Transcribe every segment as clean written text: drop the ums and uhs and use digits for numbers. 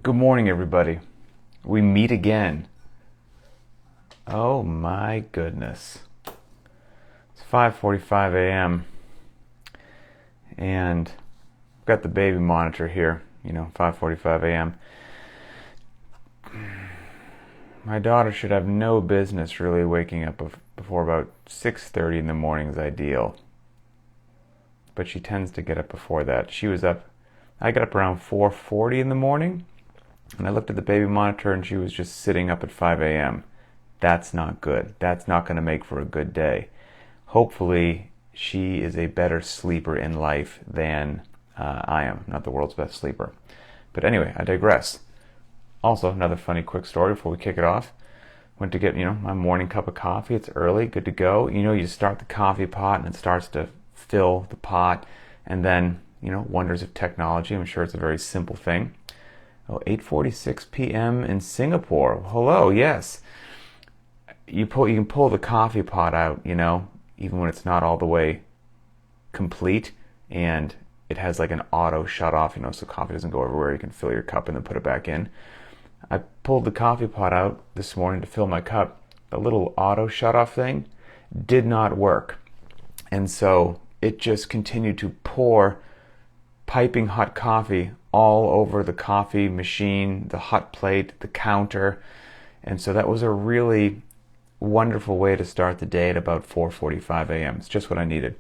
Good morning, everybody. We meet again. Oh my goodness. It's 5:45 a.m. and I've got the baby monitor here, 5:45 a.m. My daughter should have no business really waking up before about 6:30 in the morning is ideal. But she tends to get up before that. I got up around 4:40 in the morning. And I looked at the baby monitor and she was just sitting up at 5 a.m. That's not good. That's not going to make for a good day. Hopefully, she is a better sleeper in life than I am. Not the world's best sleeper. But anyway, I digress. Also, another funny quick story before we kick it off. Went to get, my morning cup of coffee. It's early, good to go. You start the coffee pot and it starts to fill the pot. And then, wonders of technology. I'm sure it's a very simple thing. 8:46 p.m. in Singapore. Hello, yes. You can pull the coffee pot out, even when it's not all the way complete, and it has like an auto shut off, so coffee doesn't go everywhere. You can fill your cup and then put it back in. I pulled the coffee pot out this morning to fill my cup. The little auto shut off thing did not work. And so it just continued to pour piping hot coffee all over the coffee machine, the hot plate, the counter. And so that was a really wonderful way to start the day at about 4:45 a.m. It's just what I needed.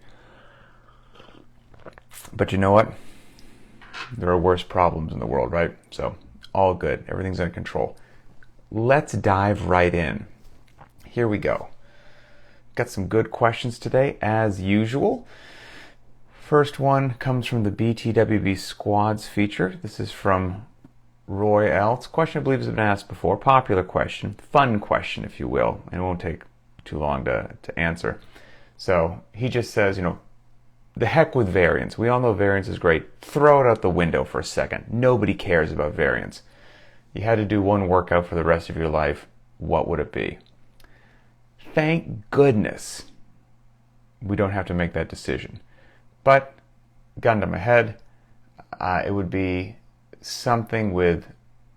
But you know what? There are worse problems in the world, right? So all good. Everything's under control. Let's dive right in. Here we go. Got some good questions today, as usual. First one comes from the BTWB Squads feature. This is from Roy L. It's a question I believe has been asked before. Popular question. Fun question, if you will. And it won't take too long to answer. So he just says, the heck with variance. We all know variance is great. Throw it out the window for a second. Nobody cares about variance. You had to do one workout for the rest of your life. What would it be? Thank goodness we don't have to make that decision. But, gun to my head, it would be something with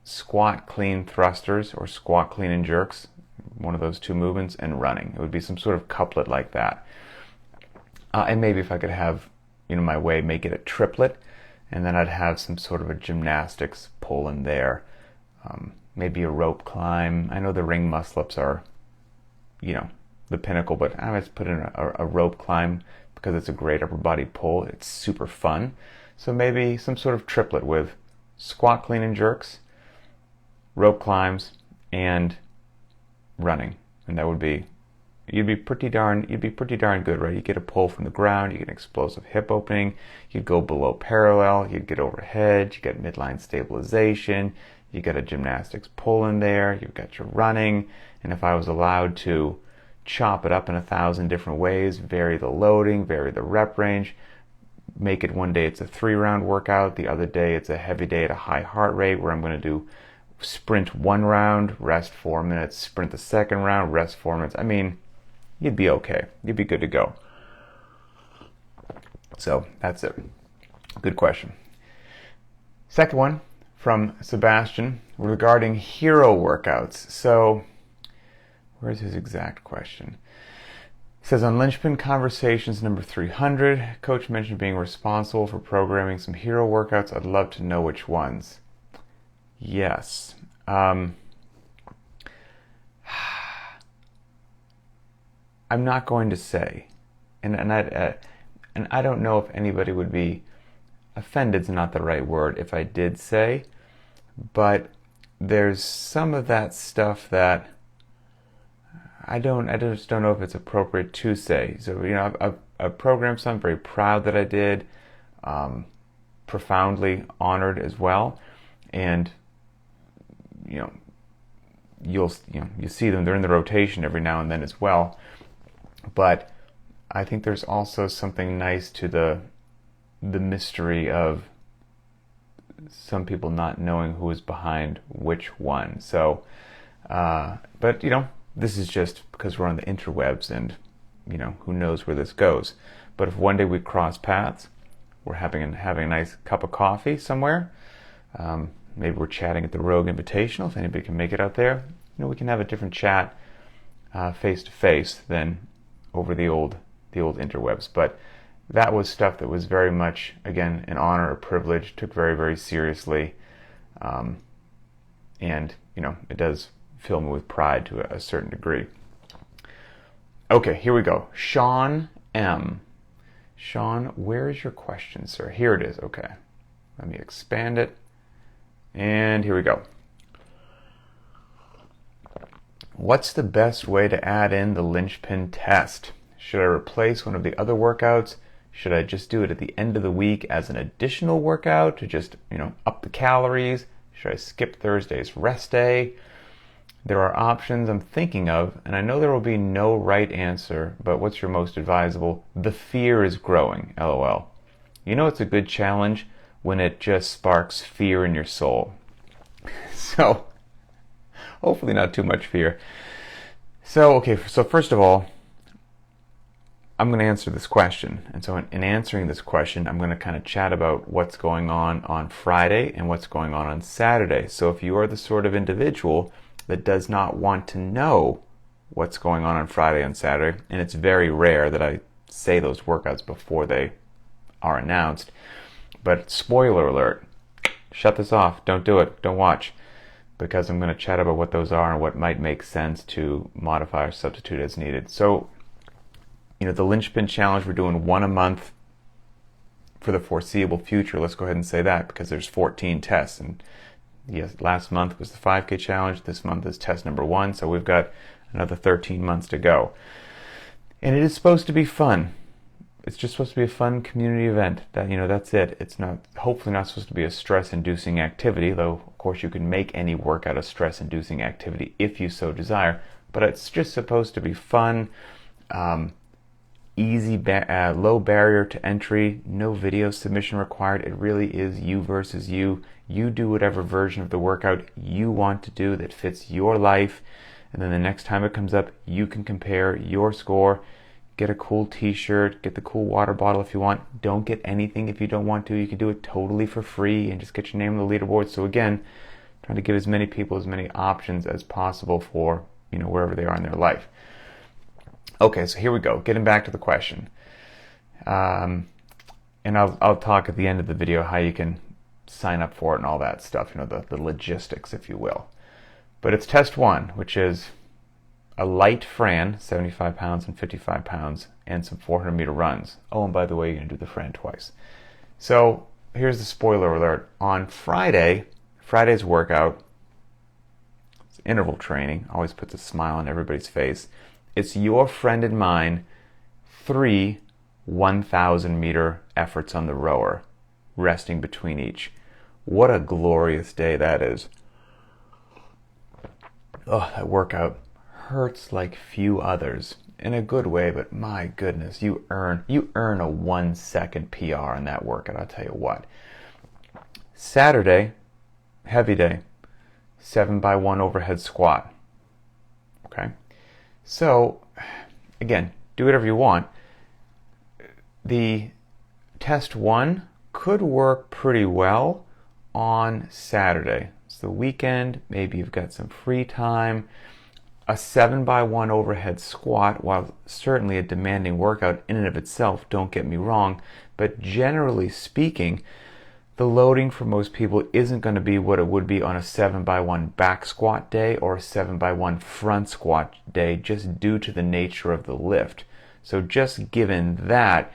squat clean thrusters or squat clean and jerks, one of those two movements, and running. It would be some sort of couplet like that. And maybe if I could have, my way, make it a triplet, and then I'd have some sort of a gymnastics pull in there. Maybe a rope climb. I know the ring muscle-ups are, the pinnacle, but I might put in a rope climb, because it's a great upper body pull. It's super fun. So maybe some sort of triplet with squat clean and jerks, rope climbs, and running. And that would be, you'd be pretty darn good, right? You get a pull from the ground, you get an explosive hip opening, you'd go below parallel, you'd get overhead, you get midline stabilization, you get a gymnastics pull in there, you've got your running, and if I was allowed to chop it up in 1,000 different ways, vary the loading, vary the rep range, make it one day it's a 3-round workout, the other day it's a heavy day at a high heart rate where I'm going to do sprint 1 round, rest 4 minutes, sprint the second round, rest 4 minutes. I mean, you'd be okay. You'd be good to go. So that's it. Good question. Second one from Sebastian regarding hero workouts. So where's his exact question? He says, on Linchpin Conversations number 300, Coach mentioned being responsible for programming some hero workouts. I'd love to know which ones. Yes. I'm not going to say, and I don't know if anybody would be offended's not the right word if I did say, but there's some of that stuff that I just don't know if it's appropriate to say. So, I've programmed some, very proud that I did, profoundly honored as well. And, you see them, they're in the rotation every now and then as well. But I think there's also something nice to the mystery of some people not knowing who is behind which one. So, but, this is just because we're on the interwebs and, who knows where this goes. But if one day we cross paths, we're having a nice cup of coffee somewhere, maybe we're chatting at the Rogue Invitational. If anybody can make it out there, we can have a different chat face to face than over the old interwebs. But that was stuff that was very much, again, an honor, a privilege, took very, very seriously. And, it does fill me with pride to a certain degree. Okay, here we go. Sean M. Sean, where is your question, sir? Here it is. Okay. Let me expand it. And here we go. What's the best way to add in the Linchpin test? Should I replace one of the other workouts? Should I just do it at the end of the week as an additional workout to just, up the calories? Should I skip Thursday's rest day? There are options I'm thinking of, and I know there will be no right answer, but what's your most advisable? The fear is growing, LOL. It's a good challenge when it just sparks fear in your soul. So, hopefully not too much fear. So first of all, I'm going to answer this question. And so in answering this question, I'm going to kind of chat about what's going on Friday and what's going on Saturday. So if you are the sort of individual that does not want to know what's going on Friday and Saturday, and it's very rare that I say those workouts before they are announced, but spoiler alert, shut this off, don't do it, don't watch, because I'm going to chat about what those are and what might make sense to modify or substitute as needed. So, the Linchpin Challenge, we're doing one a month for the foreseeable future. Let's go ahead and say that, because there's 14 tests, and yes, last month was the 5K challenge. This month is test number 1, so we've got another 13 months to go. And it is supposed to be fun. It's just supposed to be a fun community event. That's it. It's hopefully not supposed to be a stress-inducing activity, though of course you can make any workout a stress-inducing activity if you so desire. But it's just supposed to be fun, easy, low barrier to entry, no video submission required. It really is you versus you. You do whatever version of the workout you want to do that fits your life, and then the next time it comes up, you can compare your score, get a cool t-shirt, get the cool water bottle if you want. Don't get anything if you don't want to. You can do it totally for free and just get your name on the leaderboard. So again, trying to give as many people as many options as possible for, wherever they are in their life. Okay, so here we go. Getting back to the question. And I'll talk at the end of the video how you can sign up for it and all that stuff, the logistics, if you will. But it's test 1, which is a light Fran, 75 pounds and 55 pounds, and some 400 meter runs. Oh, and by the way, you're going to do the Fran twice. So here's the spoiler alert. On Friday's workout, it's interval training, always puts a smile on everybody's face. It's your friend and mine, 3 1,000 meter efforts on the rower, resting between each. What a glorious day that is. Oh, that workout hurts like few others in a good way, but my goodness, you earn a 1 second PR on that workout, I'll tell you what. Saturday, heavy day, 7x1 overhead squat. Okay? So, again, do whatever you want. The test 1 could work pretty well on Saturday. It's the weekend, maybe you've got some free time. A 7x1 overhead squat, while certainly a demanding workout in and of itself, don't get me wrong, but generally speaking, the loading for most people isn't going to be what it would be on a 7x1 back squat day or a 7x1 front squat day, just due to the nature of the lift. So just given that,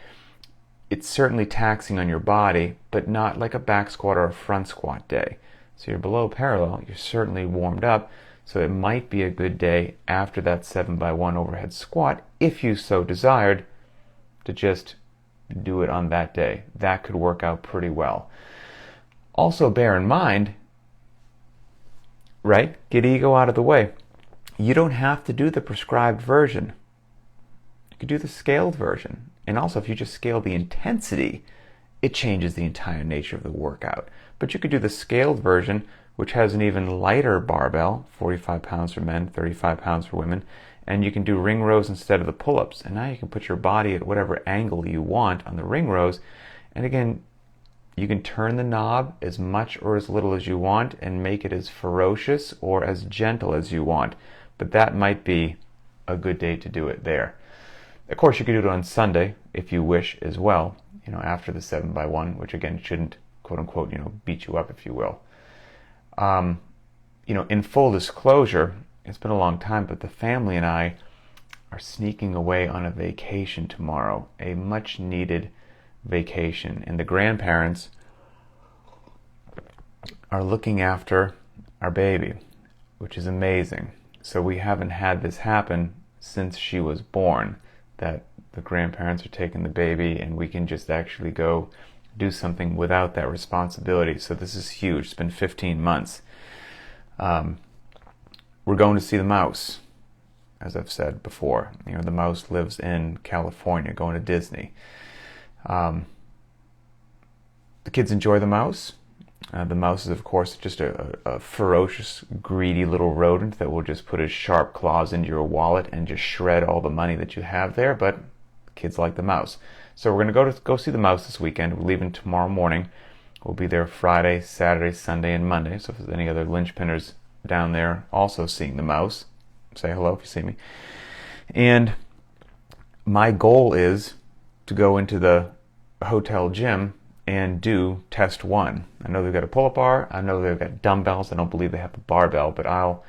it's certainly taxing on your body, but not like a back squat or a front squat day. So you're below parallel, you're certainly warmed up, so it might be a good day after that 7x1 overhead squat, if you so desired, to just do it on that day. That could work out pretty well. Also bear in mind, right, get ego out of the way. You don't have to do the prescribed version. You could do the scaled version. And also, if you just scale the intensity, it changes the entire nature of the workout. But you could do the scaled version, which has an even lighter barbell, 45 pounds for men, 35 pounds for women, and you can do ring rows instead of the pull-ups. And now you can put your body at whatever angle you want on the ring rows. And again, You can turn the knob as much or as little as you want and make it as ferocious or as gentle as you want. But that might be a good day to do it there. Of course, you could do it on Sunday if you wish as well, after the 7x1, which again shouldn't, quote unquote, beat you up, if you will. In full disclosure, it's been a long time, but the family and I are sneaking away on a vacation tomorrow, a much needed vacation. And the grandparents are looking after our baby, which is amazing. So we haven't had this happen since she was born, that the grandparents are taking the baby and we can just actually go do something without that responsibility. So this is huge. It's been 15 months. We're going to see the mouse, as I've said before. The mouse lives in California, going to Disney. The kids enjoy the mouse. The mouse is, of course, just a ferocious, greedy little rodent that will just put his sharp claws into your wallet and just shred all the money that you have there, but kids like the mouse. So we're going to go see the mouse this weekend. We're leaving tomorrow morning. We'll be there Friday, Saturday, Sunday, and Monday. So if there's any other Linchpinners down there also seeing the mouse, say hello if you see me. And my goal is to go into the hotel gym and do test 1. I know they've got a pull-up bar. I know they've got dumbbells. I don't believe they have a barbell, but I'll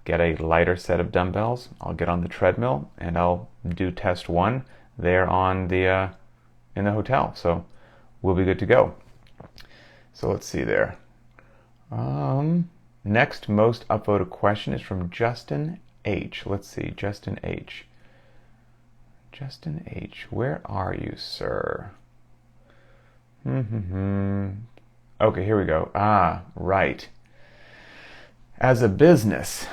get a lighter set of dumbbells. I'll get on the treadmill and I'll do test 1 there on the in the hotel. So we'll be good to go. So let's see there. Next most upvoted question is from Justin H. Let's see, Justin H. Justin H. Where are you, sir? Okay, here we go. Right. As a business,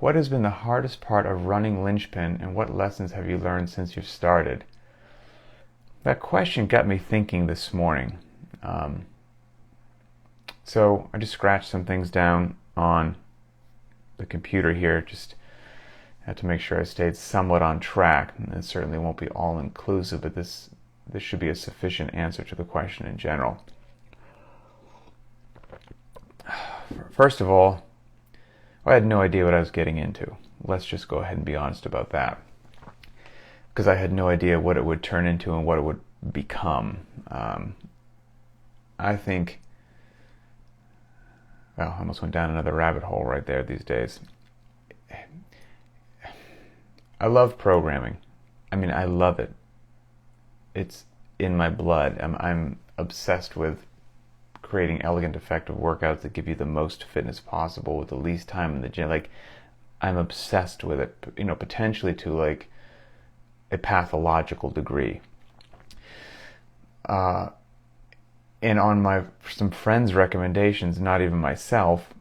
what has been the hardest part of running Linchpin, and what lessons have you learned since you've started? That question got me thinking this morning. So I just scratched some things down on the computer here, just had to make sure I stayed somewhat on track. And it certainly won't be all inclusive, but this should be a sufficient answer to the question in general. First of all, I had no idea what I was getting into. Let's just go ahead and be honest about that. Because I had no idea what it would turn into and what it would become. I think, well, I almost went down another rabbit hole right there these days. I love programming. I mean, I love it. It's in my blood. I'm obsessed with creating elegant, effective workouts that give you the most fitness possible with the least time in the gym. Like, I'm obsessed with it, potentially to like a pathological degree. And on some friends' recommendations, not even myself,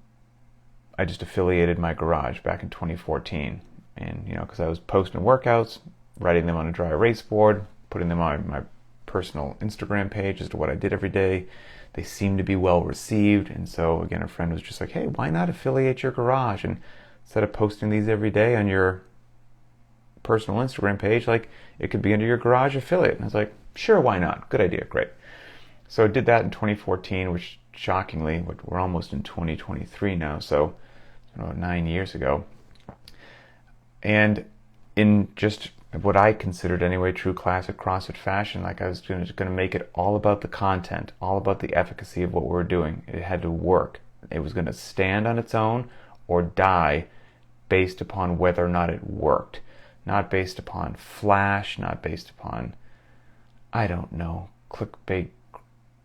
I just affiliated my garage back in 2014. And, because I was posting workouts, writing them on a dry erase board, putting them on my personal Instagram page as to what I did every day. They seemed to be well received. And so, again, a friend was just like, hey, why not affiliate your garage? And instead of posting these every day on your personal Instagram page, like, it could be under your garage affiliate. And I was like, sure, why not? Good idea, great. So I did that in 2014, which shockingly, we're almost in 2023 now, so 9 years ago. And in just what I considered anyway, true classic CrossFit fashion, like I was going to make it all about the content, all about the efficacy of what we were doing. It had to work. It was going to stand on its own or die based upon whether or not it worked. Not based upon flash, not based upon, I don't know, clickbait,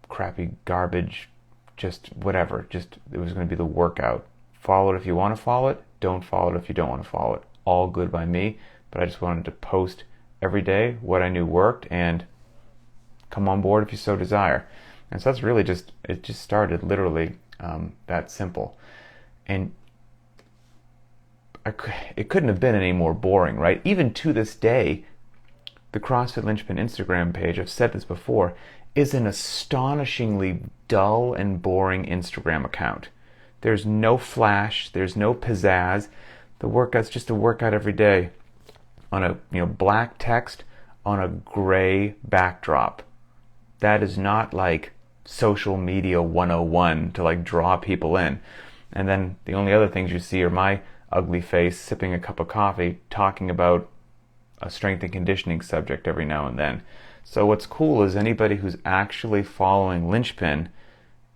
crappy garbage, just whatever. Just, it was going to be the workout. Follow it if you want to follow it. Don't follow it if you don't want to follow it. All good by me, but I just wanted to post every day what I knew worked and come on board if you so desire. And so that's really it just started literally that simple. And it couldn't have been any more boring, right? Even to this day, the CrossFit Linchpin Instagram page, I've said this before, is an astonishingly dull and boring Instagram account. There's no flash, there's no pizzazz. The workout's just a workout every day on a black text on a gray backdrop. That is not like social media 101 to like draw people in. And then the only other things you see are my ugly face sipping a cup of coffee talking about a strength and conditioning subject every now and then. So what's cool is anybody who's actually following Linchpin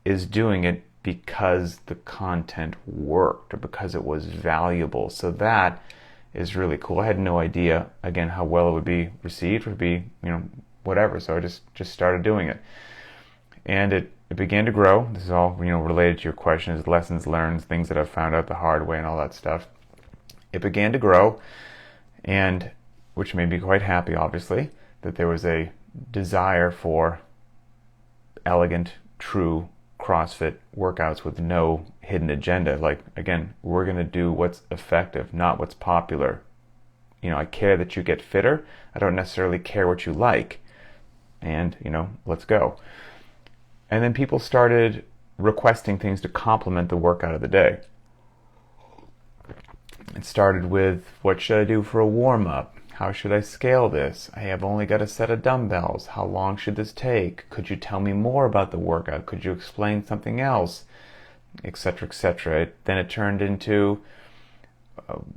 is doing it because the content worked or because it was valuable. So that is really cool. I had no idea, again, how well it would be received, would be, whatever. So I just started doing it. And it began to grow. This is all, related to your questions, lessons learned, things that I've found out the hard way and all that stuff. It began to grow, and which made me quite happy, obviously, that there was a desire for elegant, true CrossFit workouts with no hidden agenda. Like, again, we're going to do what's effective, not what's popular. I care that you get fitter. I don't necessarily care what you like. And, let's go. And then people started requesting things to complement the workout of the day. It started with, what should I do for a warm-up? How should I scale this? I have only got a set of dumbbells. How long should this take? Could you tell me more about the workout? Could you explain something else? Etc., etc. Then it turned into,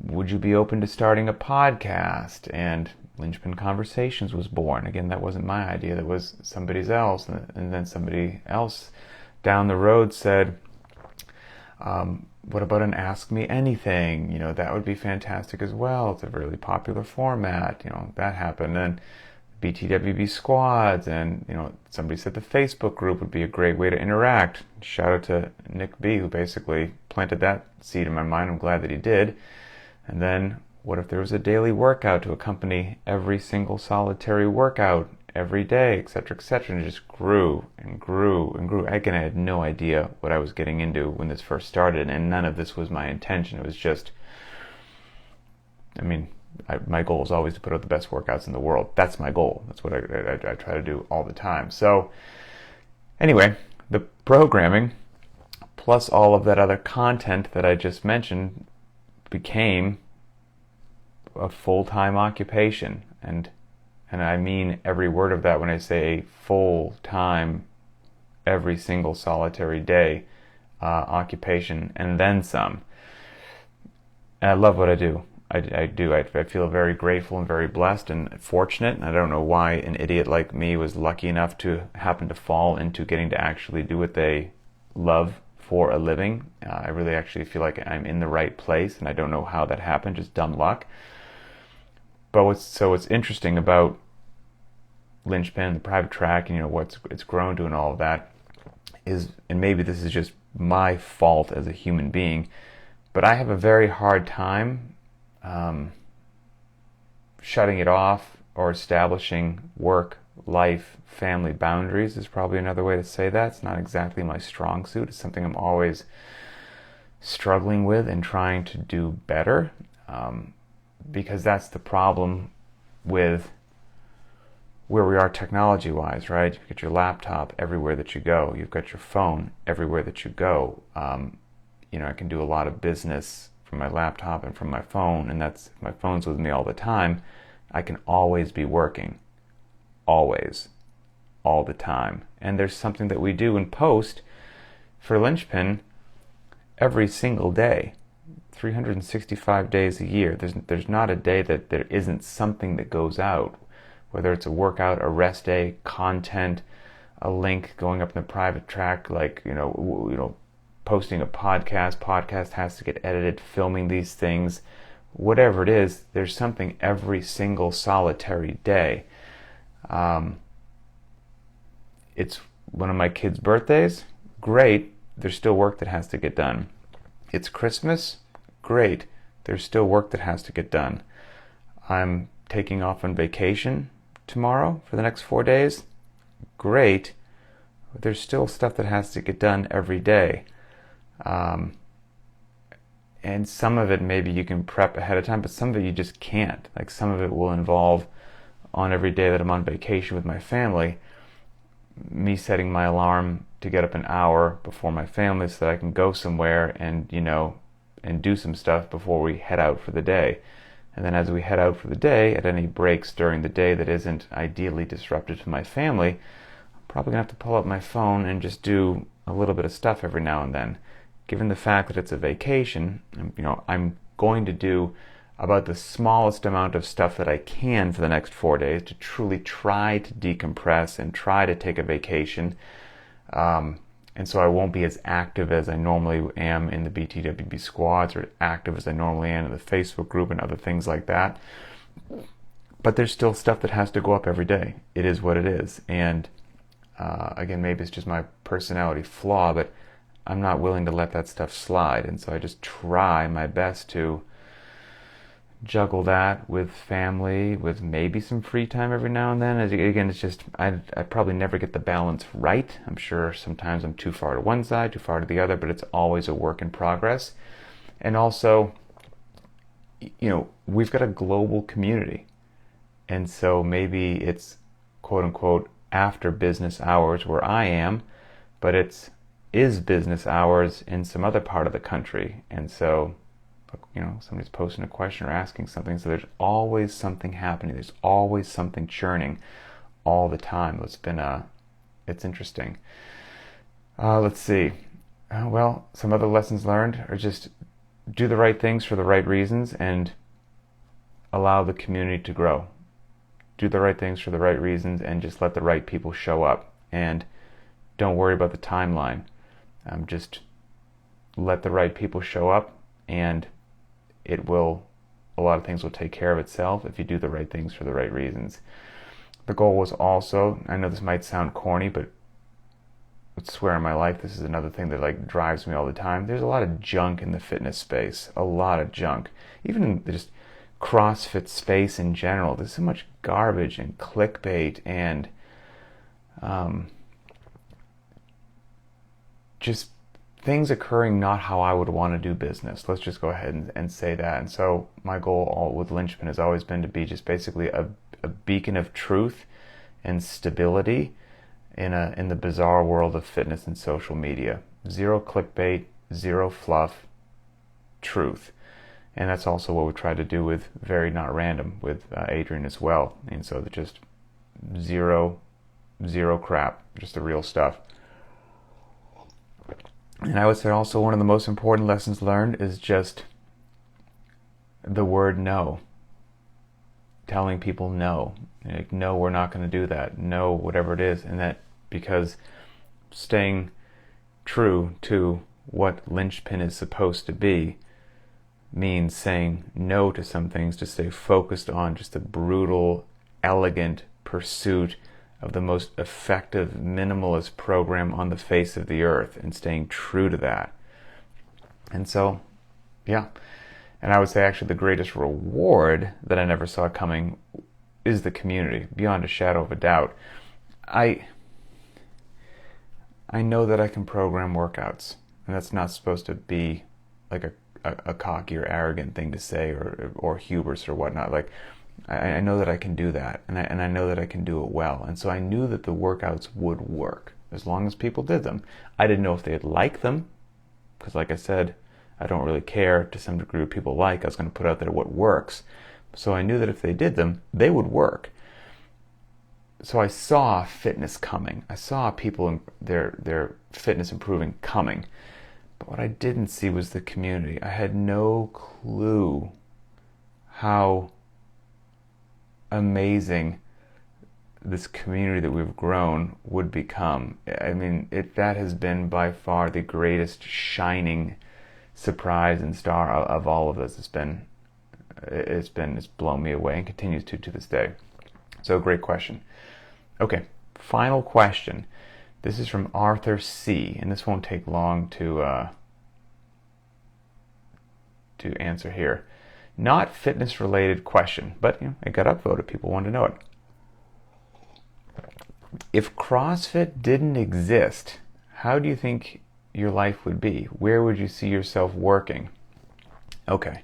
would you be open to starting a podcast? And Linchpin Conversations was born. Again, that wasn't my idea. That was somebody else. And then somebody else down the road said, what about an Ask Me Anything? That would be fantastic as well. It's a really popular format. That happened. And BTWB squads, and somebody said the Facebook group would be a great way to interact. Shout out to Nick B, who basically planted that seed in my mind. I'm glad that he did. And then what if there was a daily workout to accompany every single solitary workout every day, etc., etc., and it just grew and grew and grew. Again, I had no idea what I was getting into when this first started, and none of this was my intention. It was just, my goal is always to put out the best workouts in the world. That's my goal. That's what I try to do all the time. So anyway, the programming plus all of that other content that I just mentioned became a full-time occupation. And I mean every word of that when I say full-time, every single solitary day occupation, and then some. And I love what I do. I do. I feel very grateful and very blessed and fortunate. And I don't know why an idiot like me was lucky enough to happen to fall into getting to actually do what they love for a living. I really actually feel like I'm in the right place, and I don't know how that happened, just dumb luck. But what's interesting about Linchpin, the private track, and what it's grown to and all of that is, and maybe this is just my fault as a human being, but I have a very hard time shutting it off or establishing work, life, family boundaries is probably another way to say that. It's not exactly my strong suit. It's something I'm always struggling with and trying to do better, because that's the problem with where we are technology-wise, right? You've got your laptop everywhere that you go. You've got your phone everywhere that you go. I can do a lot of business from my laptop and from my phone, and if my phone's with me all the time, I can always be working. Always. All the time. And there's something that we do in post for Linchpin every single day. 365 days a year. There's not a day that there isn't something that goes out. Whether it's a workout, a rest day, content, a link going up in the private track, like, posting a podcast has to get edited, filming these things, whatever it is, there's something every single solitary day. It's one of my kids' birthdays, great, there's still work that has to get done. It's Christmas, great, there's still work that has to get done. I'm taking off on vacation tomorrow for the next 4 days, great, but there's still stuff that has to get done every day. And some of it maybe you can prep ahead of time, but some of it you just can't. Like, some of it will involve, on every day that I'm on vacation with my family, me setting my alarm to get up an hour before my family so that I can go somewhere and do some stuff before we head out for the day. And then as we head out for the day, at any breaks during the day that isn't ideally disruptive to my family, probably gonna have to pull up my phone and just do a little bit of stuff every now and then. Given the fact that it's a vacation, I'm going to do about the smallest amount of stuff that I can for the next 4 days to truly try to decompress and try to take a vacation. And so I won't be as active as I normally am in the BTWB squads, or active as I normally am in the Facebook group and other things like that. But there's still stuff that has to go up every day. It is what it is. And again, maybe it's just my personality flaw, but I'm not willing to let that stuff slide. And so I just try my best to juggle that with family, with maybe some free time every now and then. Again, it's just, I probably never get the balance right. I'm sure sometimes I'm too far to one side, too far to the other, but it's always a work in progress. And also, we've got a global community. And so maybe it's quote unquote after business hours where I am, but is business hours in some other part of the country. And so somebody's posting a question or asking something, so there's always something happening. There's always something churning all the time. It's interesting. Let's see. Well, some other lessons learned are just do the right things for the right reasons and allow the community to grow. Do the right things for the right reasons and just let the right people show up. And don't worry about the timeline. Just let the right people show up, and a lot of things will take care of itself if you do the right things for the right reasons. The goal was also, I know this might sound corny, but I swear on my life, this is another thing that drives me all the time. There's a lot of junk in the fitness space, a lot of junk. Even in just CrossFit space in general, there's so much garbage and clickbait and just things occurring not how I would want to do business. Let's just go ahead and say that. And so my goal with Linchpin has always been to be just basically a beacon of truth and stability in the bizarre world of fitness and social media. Zero clickbait, zero fluff, truth. And that's also what we try to do with Very Not Random, with Adrian as well. And so just zero crap, just the real stuff. And I would say also one of the most important lessons learned is just the word no. Telling people no. No, we're not going to do that. No, whatever it is. And that because staying true to what Linchpin is supposed to be means saying no to some things to stay focused on just a brutal, elegant pursuit of the most effective minimalist program on the face of the earth, and staying true to that. And so, yeah. And I would say actually the greatest reward that I never saw coming is the community, beyond a shadow of a doubt. I know that I can program workouts, and that's not supposed to be like a cocky or arrogant thing to say, or hubris or whatnot. I know that I can do that, and I know that I can do it well. And so I knew that the workouts would work as long as people did them. I didn't know if they'd like them, because like I said, I don't really care to some degree what people like. I was going to put out there what works. So I knew that if they did them, they would work. So I saw fitness coming. I saw people, their fitness improving coming. But what I didn't see was the community. I had no clue how amazing this community that we've grown would become. I mean, that has been by far the greatest shining surprise and star of all of this. It's blown me away and continues to this day. So great question. Okay, final question. This is from Arthur C, and this won't take long to answer here. Not fitness related question, but it got upvoted. People want to know it. If CrossFit didn't exist, how do you think your life would be? Where would you see yourself working? Okay,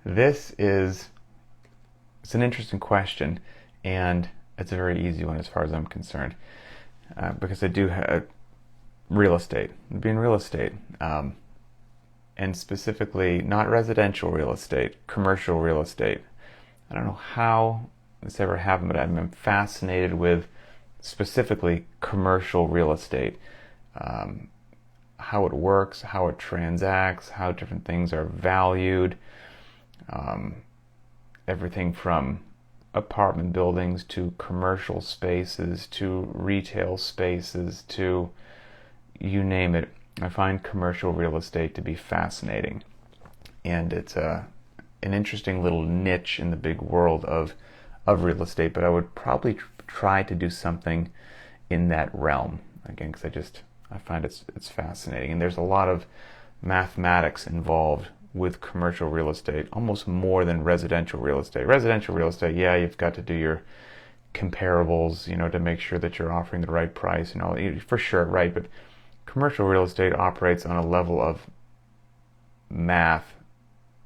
it's an interesting question, and it's a very easy one as far as I'm concerned, because I do have real estate. I'd be in real estate. And specifically not residential real estate, commercial real estate. I don't know how this ever happened, but I'm fascinated with specifically commercial real estate. How it works, how it transacts, how different things are valued, everything from apartment buildings to commercial spaces to retail spaces to you name it. I find commercial real estate to be fascinating, and it's an interesting little niche in the big world of real estate, but I would probably try to do something in that realm again, because I find it's fascinating, and there's a lot of mathematics involved with commercial real estate, almost more than residential real estate. Residential real estate, yeah, you've got to do your comparables, to make sure that you're offering the right price, for sure, right? But commercial real estate operates on a level of math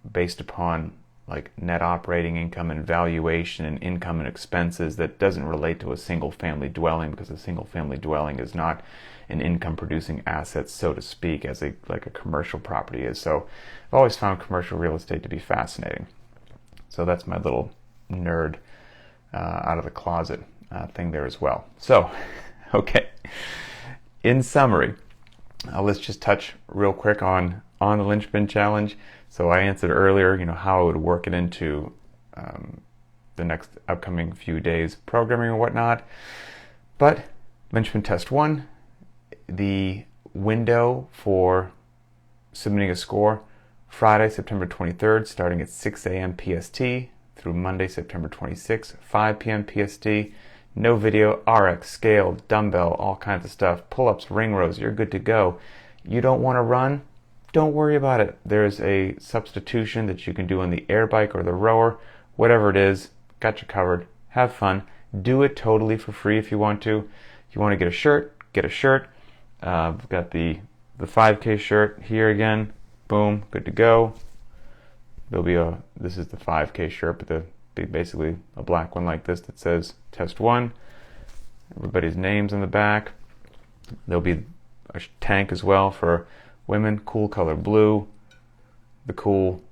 based upon like net operating income and valuation and income and expenses that doesn't relate to a single family dwelling, because a single family dwelling is not an income producing asset, so to speak, as a commercial property is. So I've always found commercial real estate to be fascinating. So that's my little nerd out of the closet thing there as well. So, okay. In summary, let's just touch real quick on the Linchpin Challenge. So I answered earlier, how I would work it into the next upcoming few days programming or whatnot. But Linchpin Test 1, the window for submitting a score, Friday, September 23rd, starting at 6 a.m. PST through Monday, September 26th, 5 p.m. PST. No video, RX, scale, dumbbell, all kinds of stuff, pull-ups, ring rows, you're good to go. You don't want to run? Don't worry about it. There's a substitution that you can do on the air bike or the rower, whatever it is, got you covered. Have fun. Do it totally for free if you want to. If you want to get a shirt, get a shirt. I've got the 5K shirt here again. Boom, good to go. This is the 5K shirt, but there'll be basically a black one like this that says Test 1. Everybody's names on the back. There'll be a tank as well for women, cool color blue. The cool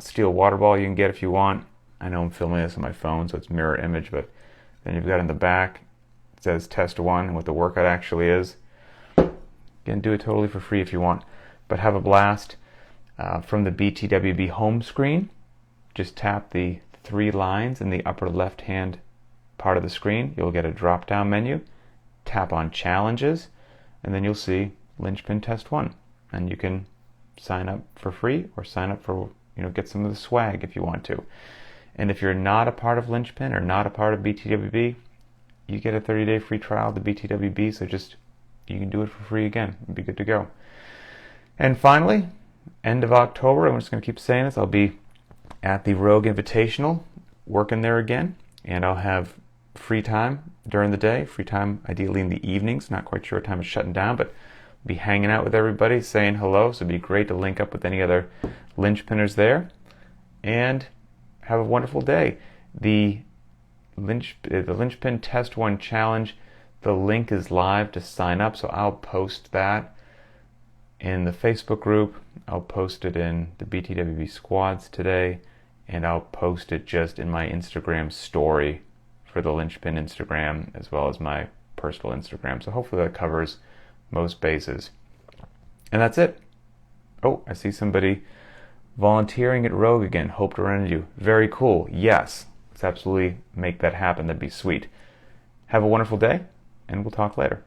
steel water ball you can get if you want. I know I'm filming this on my phone, so it's mirror image, but then you've got in the back, it says Test 1 and what the workout actually is. Again, do it totally for free if you want, but have a blast. From the BTWB home screen, just tap the 3 lines in the upper left-hand part of the screen. You'll get a drop-down menu. Tap on Challenges, and then you'll see Linchpin Test 1. And you can sign up for free or sign up for, get some of the swag if you want to. And if you're not a part of Linchpin or not a part of BTWB, you get a 30-day free trial of the BTWB, so you can do it for free again and be good to go. And finally, end of October, I'm just going to keep saying this, I'll be at the Rogue Invitational, working there again, and I'll have free time during the day, free time ideally in the evenings, not quite sure what time it's shutting down, but be hanging out with everybody, saying hello, so it'd be great to link up with any other Linchpinners there, and have a wonderful day. The Linchpin Test 1 Challenge, the link is live to sign up, so I'll post that in the Facebook group, I'll post it in the BTWB squads today, and I'll post it just in my Instagram story for the Linchpin Instagram as well as my personal Instagram. So hopefully that covers most bases. And that's it. Oh, I see somebody volunteering at Rogue again. Hope to run into you. Very cool. Yes, let's absolutely make that happen. That'd be sweet. Have a wonderful day, and we'll talk later.